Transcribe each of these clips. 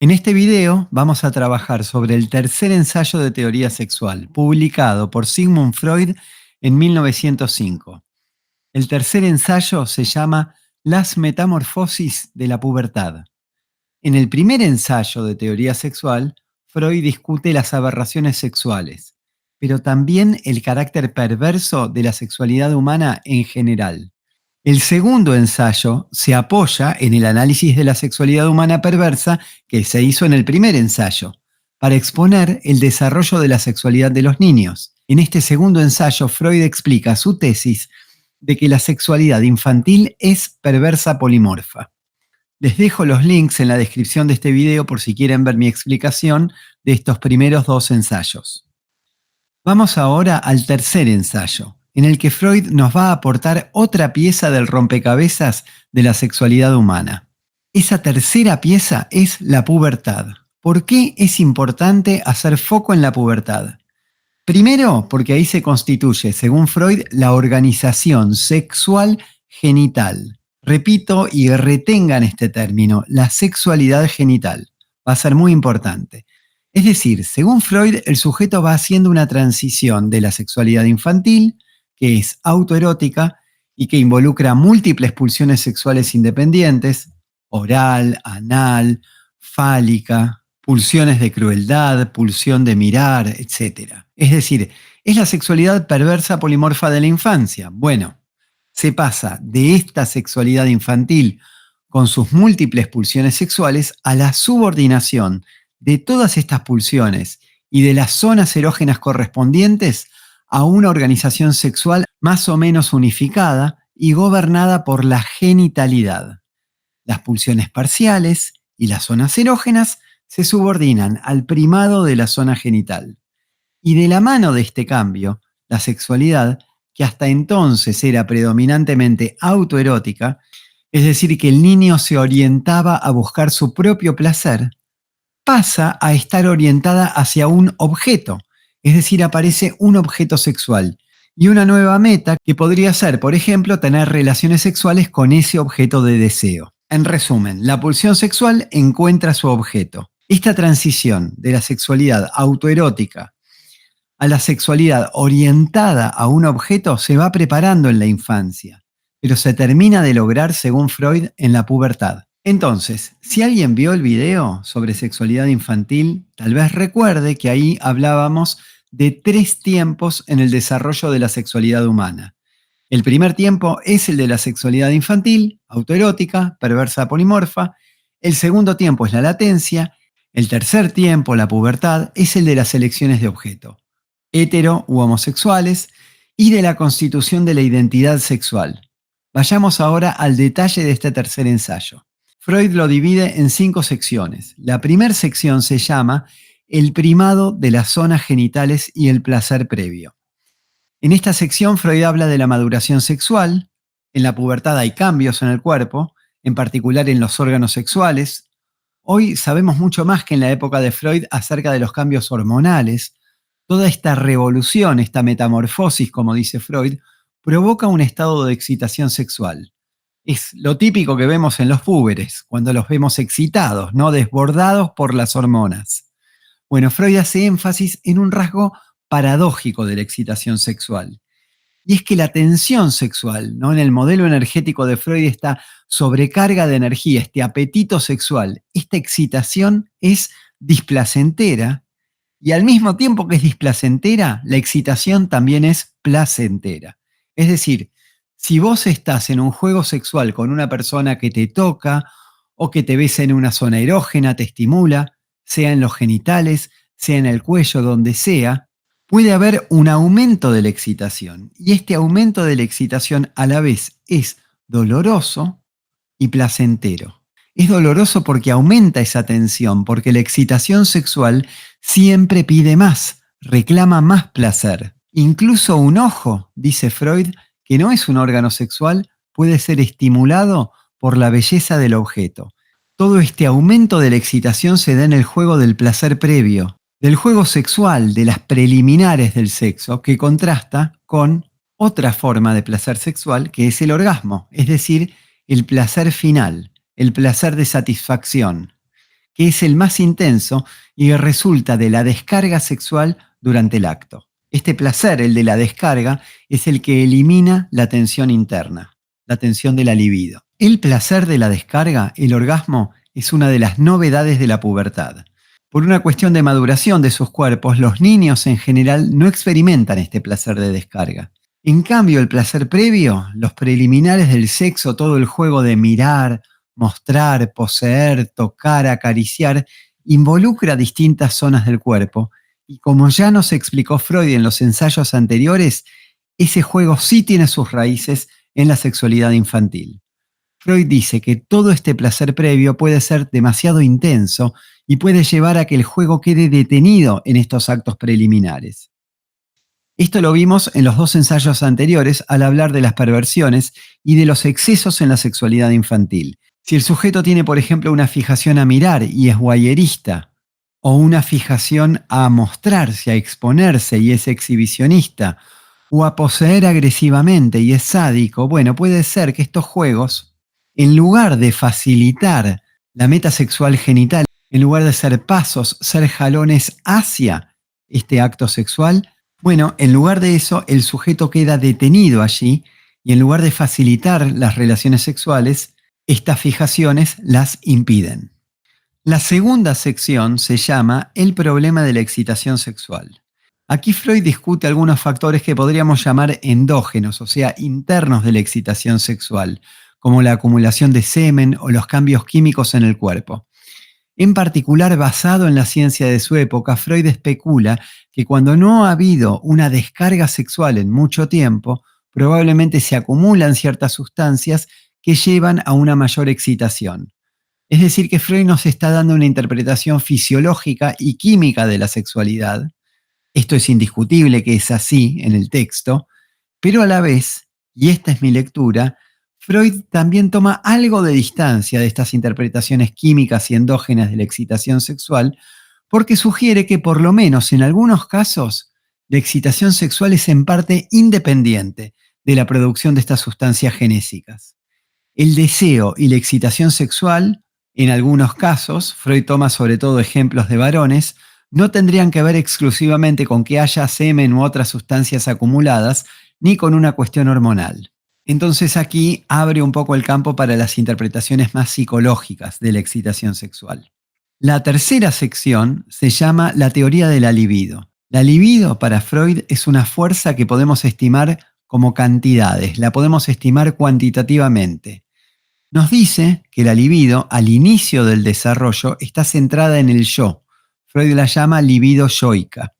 En este video vamos a trabajar sobre el tercer ensayo de teoría sexual, publicado por Sigmund Freud en 1905. El tercer ensayo se llama Las metamorfosis de la pubertad. En el primer ensayo de teoría sexual, Freud discute las aberraciones sexuales, pero también el carácter perverso de la sexualidad humana en general. El segundo ensayo se apoya en el análisis de la sexualidad humana perversa que se hizo en el primer ensayo, para exponer el desarrollo de la sexualidad de los niños. En este segundo ensayo, Freud explica su tesis de que la sexualidad infantil es perversa polimorfa. Les dejo los links en la descripción de este video por si quieren ver mi explicación de estos primeros dos ensayos. Vamos ahora al tercer ensayo, en el que Freud nos va a aportar otra pieza del rompecabezas de la sexualidad humana. Esa tercera pieza es la pubertad. ¿Por qué es importante hacer foco en la pubertad? Primero, porque ahí se constituye, según Freud, la organización sexual genital. Repito y retengan este término, la sexualidad genital. Va a ser muy importante. Es decir, según Freud, el sujeto va haciendo una transición de la sexualidad infantil, que es autoerótica y que involucra múltiples pulsiones sexuales independientes, oral, anal, fálica, pulsiones de crueldad, pulsión de mirar, etc. Es decir, es la sexualidad perversa polimorfa de la infancia. Bueno, se pasa de esta sexualidad infantil con sus múltiples pulsiones sexuales a la subordinación de todas estas pulsiones y de las zonas erógenas correspondientes a una organización sexual más o menos unificada y gobernada por la genitalidad. Las pulsiones parciales y las zonas erógenas se subordinan al primado de la zona genital. Y de la mano de este cambio, la sexualidad, que hasta entonces era predominantemente autoerótica, es decir, que el niño se orientaba a buscar su propio placer, pasa a estar orientada hacia un objeto, es decir, aparece un objeto sexual y una nueva meta que podría ser, por ejemplo, tener relaciones sexuales con ese objeto de deseo. En resumen, la pulsión sexual encuentra su objeto. Esta transición de la sexualidad autoerótica a la sexualidad orientada a un objeto se va preparando en la infancia, pero se termina de lograr, según Freud, en la pubertad. Entonces, si alguien vio el video sobre sexualidad infantil, tal vez recuerde que ahí hablábamos de 3 tiempos en el desarrollo de la sexualidad humana. El primer tiempo es el de la sexualidad infantil, autoerótica, perversa polimorfa. El segundo tiempo es la latencia. El tercer tiempo, la pubertad, es el de las elecciones de objeto, hetero u homosexuales, y de la constitución de la identidad sexual. Vayamos ahora al detalle de este tercer ensayo. Freud lo divide en 5 secciones. La primera sección se llama El primado de las zonas genitales y el placer previo. En esta sección Freud habla de la maduración sexual. En la pubertad hay cambios en el cuerpo, en particular en los órganos sexuales. Hoy sabemos mucho más que en la época de Freud acerca de los cambios hormonales. Toda esta revolución, esta metamorfosis, como dice Freud, provoca un estado de excitación sexual. Es lo típico que vemos en los púberes, cuando los vemos excitados, ¿no? Desbordados por las hormonas. Bueno, Freud hace énfasis en un rasgo paradójico de la excitación sexual. Y es que la tensión sexual, ¿no? En el modelo energético de Freud, esta sobrecarga de energía, este apetito sexual, esta excitación es displacentera. Y al mismo tiempo que es displacentera, la excitación también es placentera. Es decir, si vos estás en un juego sexual con una persona que te toca o que te besa en una zona erógena, te estimula, sea en los genitales, sea en el cuello, donde sea, puede haber un aumento de la excitación. Y este aumento de la excitación a la vez es doloroso y placentero. Es doloroso porque aumenta esa tensión, porque la excitación sexual siempre pide más, reclama más placer. Incluso un ojo, dice Freud, que no es un órgano sexual, puede ser estimulado por la belleza del objeto. Todo este aumento de la excitación se da en el juego del placer previo, del juego sexual, de las preliminares del sexo, que contrasta con otra forma de placer sexual, que es el orgasmo, es decir, el placer final, el placer de satisfacción, que es el más intenso y resulta de la descarga sexual durante el acto. Este placer, el de la descarga, es el que elimina la tensión interna, la tensión de la libido. El placer de la descarga, el orgasmo, es una de las novedades de la pubertad. Por una cuestión de maduración de sus cuerpos, los niños en general no experimentan este placer de descarga. En cambio, el placer previo, los preliminares del sexo, todo el juego de mirar, mostrar, poseer, tocar, acariciar, involucra distintas zonas del cuerpo. Y como ya nos explicó Freud en los ensayos anteriores, ese juego sí tiene sus raíces en la sexualidad infantil. Freud dice que todo este placer previo puede ser demasiado intenso y puede llevar a que el juego quede detenido en estos actos preliminares. Esto lo vimos en los dos ensayos anteriores al hablar de las perversiones y de los excesos en la sexualidad infantil. Si el sujeto tiene, por ejemplo, una fijación a mirar y es voyerista, o una fijación a mostrarse, a exponerse y es exhibicionista, o a poseer agresivamente y es sádico, bueno, puede ser que estos juegos, en lugar de facilitar la meta sexual genital, en lugar de ser pasos, ser jalones hacia este acto sexual, bueno, en lugar de eso, el sujeto queda detenido allí y en lugar de facilitar las relaciones sexuales, estas fijaciones las impiden. La segunda sección se llama El problema de la excitación sexual. Aquí Freud discute algunos factores que podríamos llamar endógenos, o sea, internos de la excitación sexual, como la acumulación de semen o los cambios químicos en el cuerpo. En particular, basado en la ciencia de su época, Freud especula que cuando no ha habido una descarga sexual en mucho tiempo, probablemente se acumulan ciertas sustancias que llevan a una mayor excitación. Es decir, que Freud nos está dando una interpretación fisiológica y química de la sexualidad. Esto es indiscutible que es así en el texto, pero a la vez, y esta es mi lectura, Freud también toma algo de distancia de estas interpretaciones químicas y endógenas de la excitación sexual, porque sugiere que por lo menos en algunos casos la excitación sexual es en parte independiente de la producción de estas sustancias genésicas. El deseo y la excitación sexual, en algunos casos, Freud toma sobre todo ejemplos de varones, no tendrían que ver exclusivamente con que haya semen u otras sustancias acumuladas, ni con una cuestión hormonal. Entonces aquí abre un poco el campo para las interpretaciones más psicológicas de la excitación sexual. La tercera sección se llama la teoría de la libido. La libido para Freud es una fuerza que podemos estimar como cantidades, la podemos estimar cuantitativamente. Nos dice que la libido, al inicio del desarrollo, está centrada en el yo. Freud la llama libido yoica.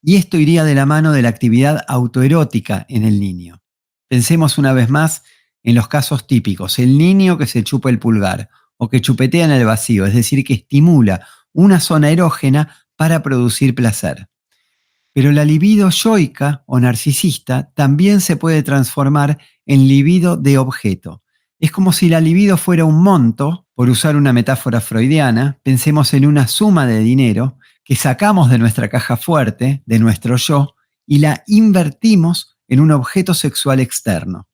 Y esto iría de la mano de la actividad autoerótica en el niño. Pensemos una vez más en los casos típicos. El niño que se chupa el pulgar o que chupetea en el vacío, es decir, que estimula una zona erógena para producir placer. Pero la libido yoica o narcisista también se puede transformar en libido de objeto. Es como si la libido fuera un monto, por usar una metáfora freudiana, pensemos en una suma de dinero que sacamos de nuestra caja fuerte, de nuestro yo, y la invertimos en un objeto sexual externo.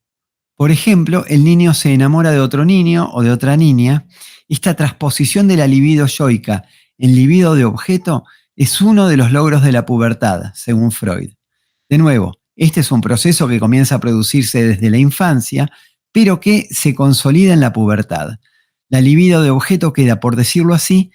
Por ejemplo, el niño se enamora de otro niño o de otra niña. Esta transposición de la libido yoica en libido de objeto es uno de los logros de la pubertad, según Freud. De nuevo, este es un proceso que comienza a producirse desde la infancia, pero que se consolida en la pubertad. La libido de objeto queda, por decirlo así,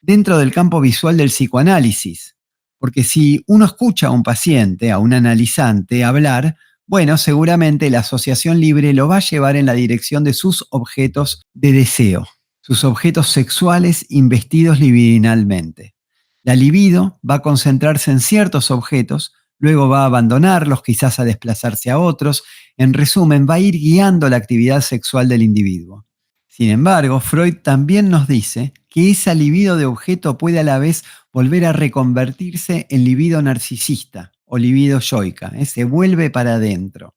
dentro del campo visual del psicoanálisis. Porque si uno escucha a un paciente, a un analizante, hablar, bueno, seguramente la asociación libre lo va a llevar en la dirección de sus objetos de deseo, sus objetos sexuales investidos libidinalmente. La libido va a concentrarse en ciertos objetos, luego va a abandonarlos, quizás a desplazarse a otros. En resumen, va a ir guiando la actividad sexual del individuo. Sin embargo, Freud también nos dice que esa libido de objeto puede a la vez volver a reconvertirse en libido narcisista o libido yoica, se vuelve para adentro.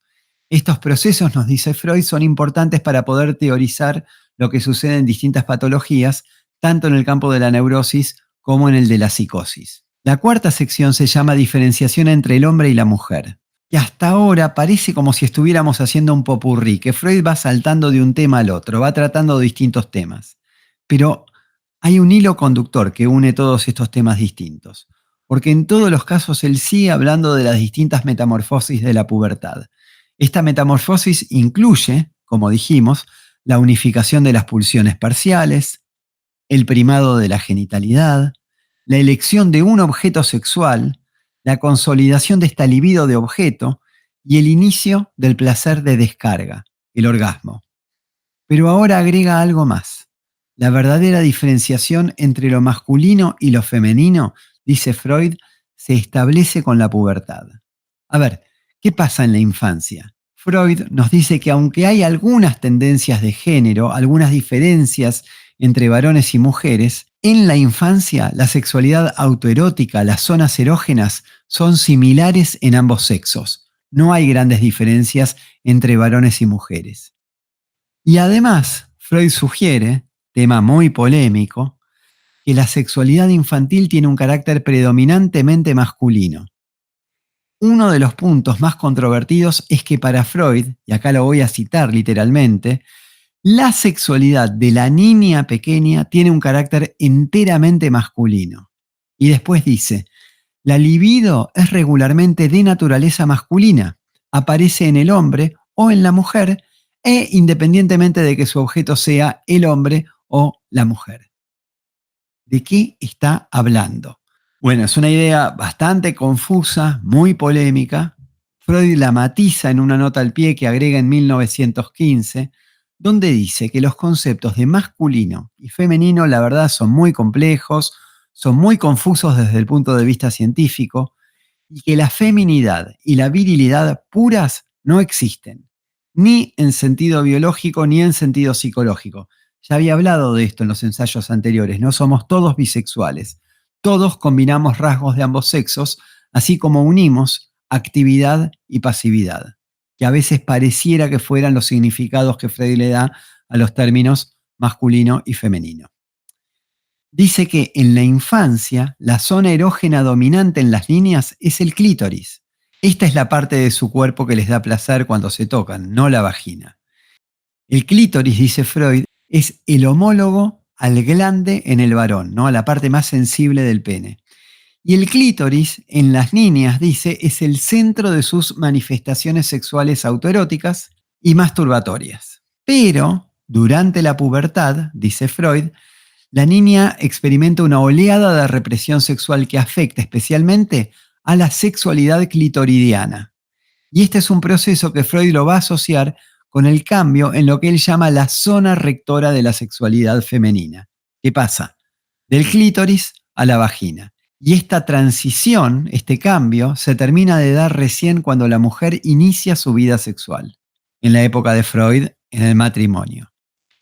Estos procesos, nos dice Freud, son importantes para poder teorizar lo que sucede en distintas patologías, tanto en el campo de la neurosis como en el de la psicosis. La cuarta sección se llama diferenciación entre el hombre y la mujer. Y hasta ahora parece como si estuviéramos haciendo un popurrí, que Freud va saltando de un tema al otro, va tratando distintos temas. Pero Hay un hilo conductor que une todos estos temas distintos, porque en todos los casos él sigue hablando de las distintas metamorfosis de la pubertad. Esta metamorfosis incluye, como dijimos, la unificación de las pulsiones parciales, el primado de la genitalidad, la elección de un objeto sexual, la consolidación de esta libido de objeto y el inicio del placer de descarga, el orgasmo. Pero ahora agrega algo más. La verdadera diferenciación entre lo masculino y lo femenino, dice Freud, se establece con la pubertad. A ver, ¿qué pasa en la infancia? Freud nos dice que aunque hay algunas tendencias de género, algunas diferencias entre varones y mujeres, en la infancia la sexualidad autoerótica, las zonas erógenas, son similares en ambos sexos. No hay grandes diferencias entre varones y mujeres. Y además, Freud sugiere, tema muy polémico, que la sexualidad infantil tiene un carácter predominantemente masculino. Uno de los puntos más controvertidos es que para Freud, y acá lo voy a citar literalmente, la sexualidad de la niña pequeña tiene un carácter enteramente masculino. Y después dice, la libido es regularmente de naturaleza masculina, aparece en el hombre o en la mujer e independientemente de que su objeto sea el hombre o la mujer. ¿De qué está hablando? Bueno, es una idea bastante confusa, muy polémica. Freud la matiza en una nota al pie que agrega en 1915, donde dice que los conceptos de masculino y femenino, la verdad, son muy complejos, son muy confusos desde el punto de vista científico, y que la feminidad y la virilidad puras no existen, ni en sentido biológico ni en sentido psicológico. Ya había hablado de esto en los ensayos anteriores, no somos todos bisexuales. Todos combinamos rasgos de ambos sexos, así como unimos actividad y pasividad, que a veces pareciera que fueran los significados que Freud le da a los términos masculino y femenino. Dice que en la infancia la zona erógena dominante en las niñas es el clítoris. Esta es la parte de su cuerpo que les da placer cuando se tocan, no la vagina. El clítoris, dice Freud, es el homólogo al glande en el varón, ¿no? A la parte más sensible del pene. Y el clítoris en las niñas, dice, es el centro de sus manifestaciones sexuales autoeróticas y masturbatorias. Pero durante la pubertad, dice Freud, la niña experimenta una oleada de represión sexual que afecta especialmente a la sexualidad clitoridiana. Y este es un proceso que Freud lo va a asociar con el cambio en lo que él llama la zona rectora de la sexualidad femenina. ¿Qué pasa? Del clítoris a la vagina. Y esta transición, este cambio, se termina de dar recién cuando la mujer inicia su vida sexual. En la época de Freud, en el matrimonio.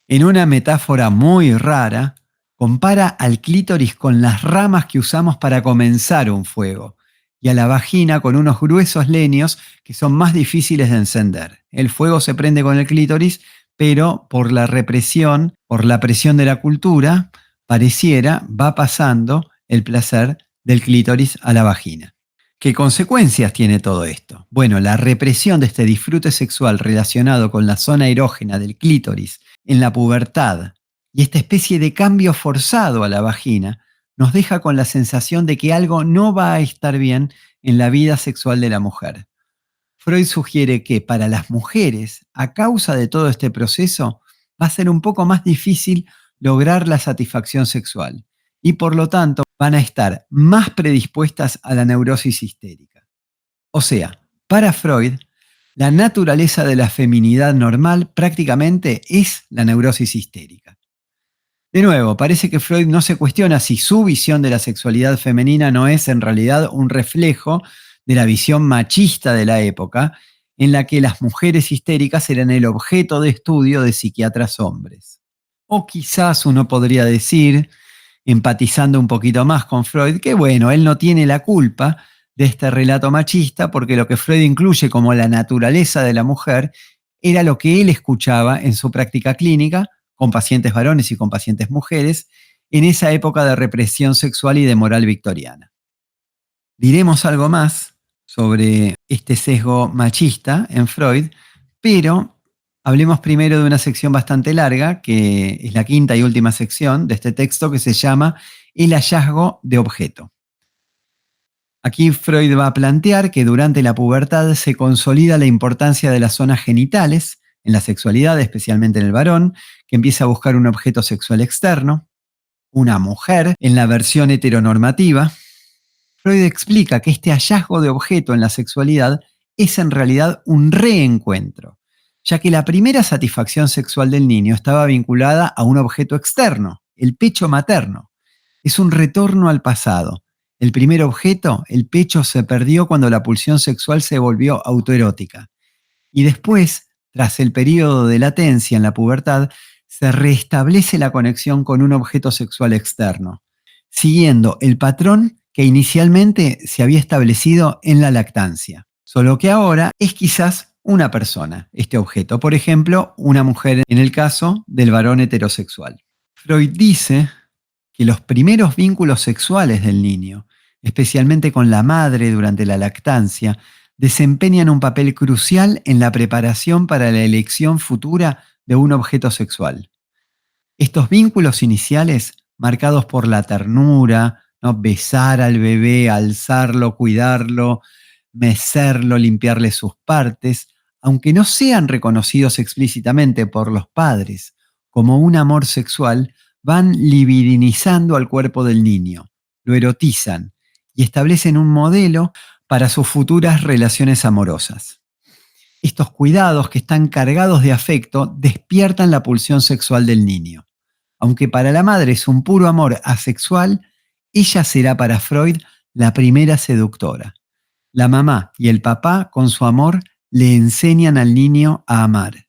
En una metáfora muy rara, compara al clítoris con las ramas que usamos para comenzar un fuego y a la vagina con unos gruesos leños que son más difíciles de encender. El fuego se prende con el clítoris, pero por la represión, por la presión de la cultura, pareciera va pasando el placer del clítoris a la vagina. ¿Qué consecuencias tiene todo esto? Bueno, la represión de este disfrute sexual relacionado con la zona erógena del clítoris en la pubertad y esta especie de cambio forzado a la vagina nos deja con la sensación de que algo no va a estar bien en la vida sexual de la mujer. Freud sugiere que para las mujeres, a causa de todo este proceso, va a ser un poco más difícil lograr la satisfacción sexual y por lo tanto van a estar más predispuestas a la neurosis histérica. O sea, para Freud, la naturaleza de la feminidad normal prácticamente es la neurosis histérica. De nuevo, parece que Freud no se cuestiona si su visión de la sexualidad femenina no es en realidad un reflejo de la visión machista de la época, en la que las mujeres histéricas eran el objeto de estudio de psiquiatras hombres. O quizás uno podría decir, empatizando un poquito más con Freud, que bueno, él no tiene la culpa de este relato machista porque lo que Freud incluye como la naturaleza de la mujer era lo que él escuchaba en su práctica clínica con pacientes varones y con pacientes mujeres en esa época de represión sexual y de moral victoriana. Diremos algo más sobre este sesgo machista en Freud, pero Hablemos primero de una sección bastante larga, que es la quinta y última sección de este texto, que se llama El hallazgo de objeto. Aquí Freud va a plantear que durante la pubertad se consolida la importancia de las zonas genitales en la sexualidad, especialmente en el varón, que empieza a buscar un objeto sexual externo, una mujer en la versión heteronormativa. Freud explica que este hallazgo de objeto en la sexualidad es en realidad un reencuentro, ya que la primera satisfacción sexual del niño estaba vinculada a un objeto externo, el pecho materno. Es un retorno al pasado. El primer objeto, el pecho, se perdió cuando la pulsión sexual se volvió autoerótica. Y después, tras el periodo de latencia en la pubertad, se restablece la conexión con un objeto sexual externo, siguiendo el patrón que inicialmente se había establecido en la lactancia. Solo que ahora es quizás una persona, este objeto. Por ejemplo, una mujer en el caso del varón heterosexual. Freud dice que los primeros vínculos sexuales del niño, especialmente con la madre durante la lactancia, desempeñan un papel crucial en la preparación para la elección futura de un objeto sexual. Estos vínculos iniciales, marcados por la ternura, ¿no? Besar al bebé, alzarlo, cuidarlo, mecerlo, limpiarle sus partes, aunque no sean reconocidos explícitamente por los padres como un amor sexual, van libidinizando al cuerpo del niño, lo erotizan y establecen un modelo para sus futuras relaciones amorosas. Estos cuidados que están cargados de afecto despiertan la pulsión sexual del niño. Aunque para la madre es un puro amor asexual, ella será para Freud la primera seductora. La mamá y el papá, con su amor, le enseñan al niño a amar.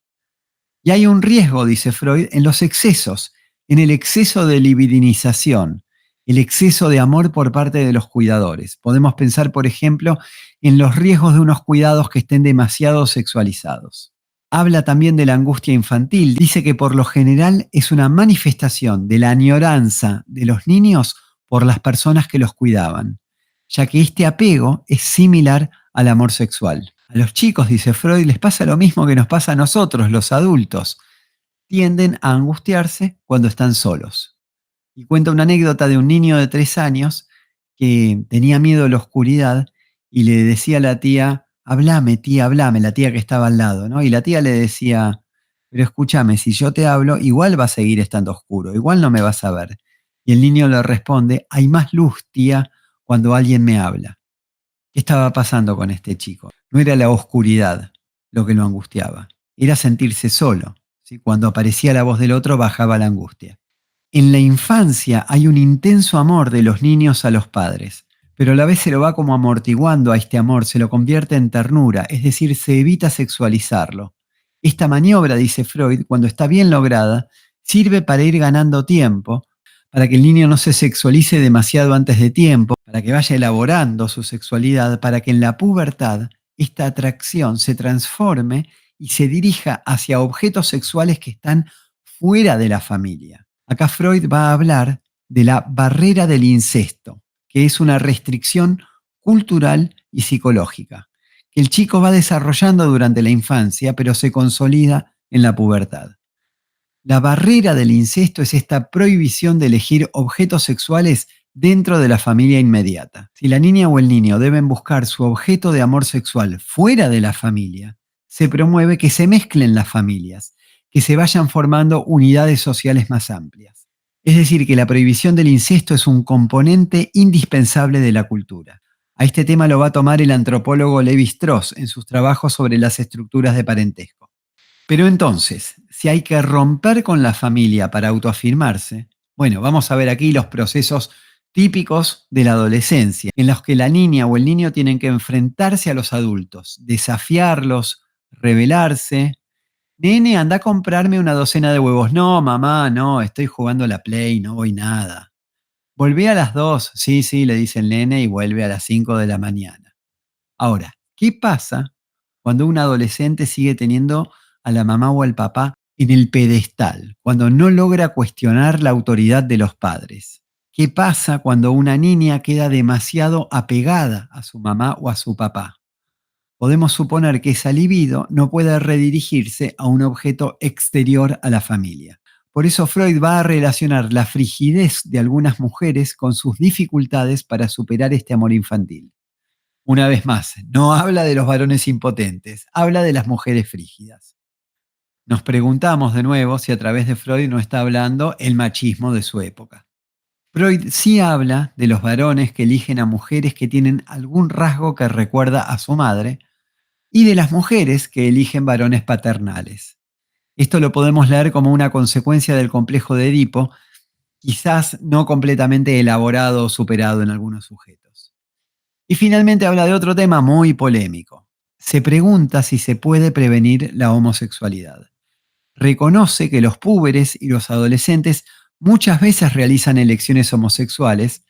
Y hay un riesgo, dice Freud, en los excesos, en el exceso de libidinización, el exceso de amor por parte de los cuidadores. Podemos pensar, por ejemplo, en los riesgos de unos cuidados que estén demasiado sexualizados. Habla también de la angustia infantil. Dice que por lo general es una manifestación de la añoranza de los niños por las personas que los cuidaban, ya que este apego es similar al amor sexual. A los chicos, dice Freud, les pasa lo mismo que nos pasa a nosotros, los adultos. Tienden a angustiarse cuando están solos. Y cuenta una anécdota de un niño de 3 años que tenía miedo a la oscuridad y le decía a la tía, hablame, la tía que estaba al lado, ¿no? Y la tía le decía, pero escúchame, si yo te hablo, igual va a seguir estando oscuro, igual no me vas a ver. Y el niño le responde, hay más luz, tía, cuando alguien me habla. ¿Qué estaba pasando con este chico? No era la oscuridad lo que lo angustiaba, era sentirse solo, ¿sí? Cuando aparecía la voz del otro bajaba la angustia. En la infancia hay un intenso amor de los niños a los padres, pero a la vez se lo va como amortiguando a este amor, se lo convierte en ternura, es decir, se evita sexualizarlo. Esta maniobra, dice Freud, cuando está bien lograda, sirve para ir ganando tiempo, para que el niño no se sexualice demasiado antes de tiempo, para que vaya elaborando su sexualidad, para que en la pubertad esta atracción se transforme y se dirija hacia objetos sexuales que están fuera de la familia. Acá Freud va a hablar de la barrera del incesto, que es una restricción cultural y psicológica, que el chico va desarrollando durante la infancia, pero se consolida en la pubertad. La barrera del incesto es esta prohibición de elegir objetos sexuales dentro de la familia inmediata. Si la niña o el niño deben buscar su objeto de amor sexual fuera de la familia, se promueve que se mezclen las familias, que se vayan formando unidades sociales más amplias. Es decir, que la prohibición del incesto es un componente indispensable de la cultura. A este tema lo va a tomar el antropólogo Lévi-Strauss en sus trabajos sobre las estructuras de parentesco. Pero entonces, si hay que romper con la familia para autoafirmarse, bueno, vamos a ver aquí los procesos típicos de la adolescencia, en los que la niña o el niño tienen que enfrentarse a los adultos, desafiarlos, rebelarse. Nene, anda a comprarme una docena de huevos. No, mamá, no, estoy jugando a la Play, no voy nada. Volví a las 2. Sí, sí, le dice el nene y vuelve a las 5 de la mañana. Ahora, ¿qué pasa cuando un adolescente sigue teniendo a la mamá o al papá en el pedestal, cuando no logra cuestionar la autoridad de los padres? ¿Qué pasa cuando una niña queda demasiado apegada a su mamá o a su papá? podemos suponer que esa libido no puede redirigirse a un objeto exterior a la familia. Por eso Freud va a relacionar la frigidez de algunas mujeres con sus dificultades para superar este amor infantil. Una vez más, no habla de los varones impotentes, habla de las mujeres frígidas. Nos preguntamos de nuevo si a través de Freud no está hablando el machismo de su época. Freud sí habla de los varones que eligen a mujeres que tienen algún rasgo que recuerda a su madre y de las mujeres que eligen varones paternales. Esto lo podemos leer como una consecuencia del complejo de Edipo, quizás no completamente elaborado o superado en algunos sujetos. Y finalmente habla de otro tema muy polémico. Se pregunta si se puede prevenir la homosexualidad. Reconoce que los púberes y los adolescentes muchas veces realizan elecciones homosexuales,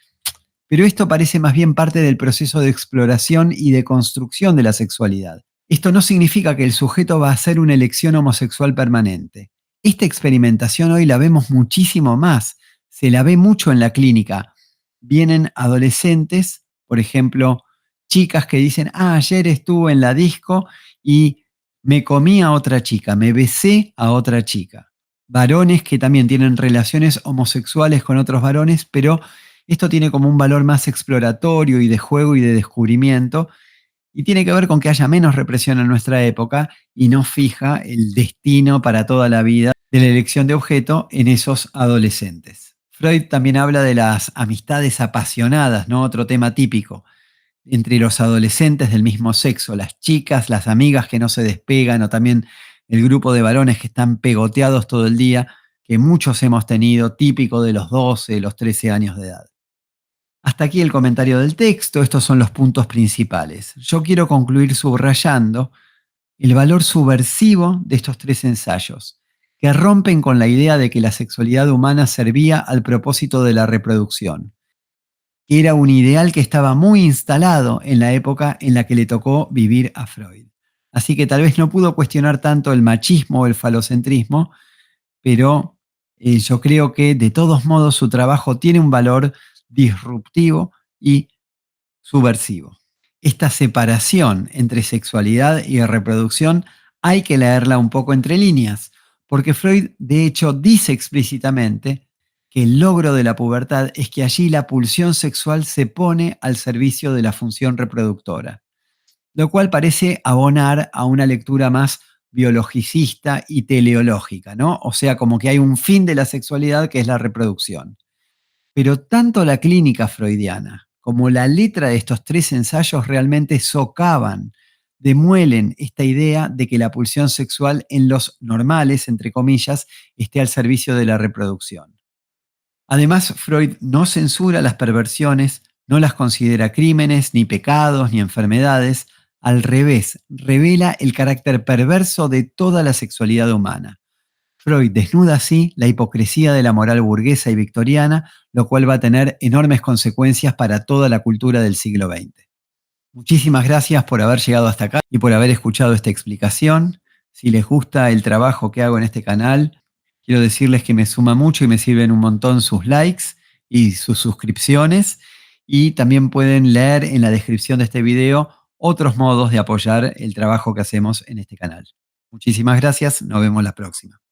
pero esto parece más bien parte del proceso de exploración y de construcción de la sexualidad. Esto no significa que el sujeto va a hacer una elección homosexual permanente. Esta experimentación hoy la vemos muchísimo más, se la ve mucho en la clínica. Vienen adolescentes, por ejemplo, chicas que dicen, ayer estuve en la disco y me comí a otra chica, me besé a otra chica. Varones que también tienen relaciones homosexuales con otros varones, pero esto tiene como un valor más exploratorio y de juego y de descubrimiento, y tiene que ver con que haya menos represión en nuestra época y no fija el destino para toda la vida de la elección de objeto en esos adolescentes. Freud también habla de las amistades apasionadas, ¿no? Otro tema típico entre los adolescentes del mismo sexo, las chicas, las amigas que no se despegan, o también el grupo de varones que están pegoteados todo el día, que muchos hemos tenido, típico de los 12, los 13 años de edad. Hasta aquí el comentario del texto, estos son los puntos principales. Yo quiero concluir subrayando el valor subversivo de estos tres ensayos, que rompen con la idea de que la sexualidad humana servía al propósito de la reproducción. Era un ideal que estaba muy instalado en la época en la que le tocó vivir a Freud. Así que tal vez no pudo cuestionar tanto el machismo o el falocentrismo, pero yo creo que de todos modos su trabajo tiene un valor disruptivo y subversivo. Esta separación entre sexualidad y reproducción hay que leerla un poco entre líneas, porque Freud de hecho dice explícitamente que el logro de la pubertad es que allí la pulsión sexual se pone al servicio de la función reproductora, lo cual parece abonar a una lectura más biologicista y teleológica, ¿no? O sea, como que hay un fin de la sexualidad que es la reproducción. Pero tanto la clínica freudiana como la letra de estos tres ensayos realmente socavan, demuelen esta idea de que la pulsión sexual en los normales, entre comillas, esté al servicio de la reproducción. Además, Freud no censura las perversiones, no las considera crímenes, ni pecados, ni enfermedades. Al revés, revela el carácter perverso de toda la sexualidad humana. Freud desnuda así la hipocresía de la moral burguesa y victoriana, lo cual va a tener enormes consecuencias para toda la cultura del siglo XX. Muchísimas gracias por haber llegado hasta acá y por haber escuchado esta explicación. Si les gusta el trabajo que hago en este canal, quiero decirles que me suma mucho y me sirven un montón sus likes y sus suscripciones. Y también pueden leer en la descripción de este video otros modos de apoyar el trabajo que hacemos en este canal. Muchísimas gracias, nos vemos la próxima.